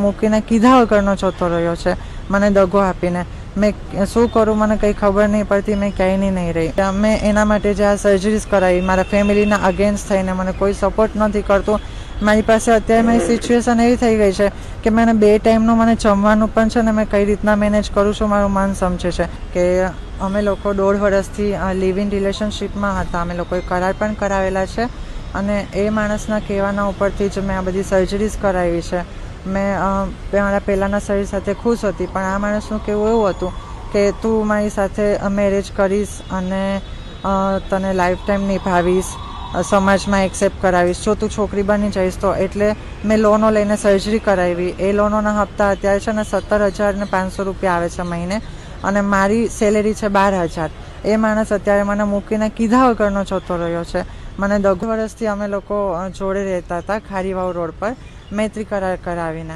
મૂકીને કીધા વગરનો જતો રહ્યો છે, મને દગો આપીને. મેં શું કરું મને કંઈ ખબર નહીં પડતી, મેં ક્યાંય નહીં રહી. મેં એના માટે જે આ સર્જરીઝ કરાવી, મારા ફેમિલીના અગેન્સ્ટ થઈને મને કોઈ સપોર્ટ નથી કરતું. મારી પાસે અત્યારે મારી સિચ્યુએશન એવી થઈ ગઈ છે કે મને 2 ટાઈમનું મને જમવાનું પણ છે ને મેં કઈ રીતના મેનેજ કરું છું મારું મન સમજે છે. કે અમે લોકો 1.5 વર્ષથી લિવ ઇન રિલેશનશીપમાં હતા. અમે લોકોએ કરાર પણ કરાવેલા છે અને એ માણસના કહેવાના ઉપરથી જ મેં આ બધી સર્જરીઝ કરાવી છે. મેં મારા પહેલાંના શરીર સાથે ખુશ હતી, પણ આ માણસનું કહેવું એવું હતું કે તું મારી સાથે મેરેજ કરીશ અને તને લાઈફ ટાઈમ નિભાવીશ, સમાજમાં એક્સેપ્ટ કરાવીશ, જો તું છોકરી બની જઈશ તો. એટલે મેં લોનો લઈને સર્જરી કરાવી. એ લોનોના હપ્તા અત્યારે છે ને 17,500 રૂપિયા આવે છે મહિને, અને મારી સેલેરી છે 12,000. એ માણસ અત્યારે મને મૂકીને કીધા વગરનો જતો રહ્યો છે. મને 2 વર્ષથી અમે લોકો જોડે રહેતા હતા ખારીવાવ રોડ પર, મૈત્રી કરાર કરાવીને.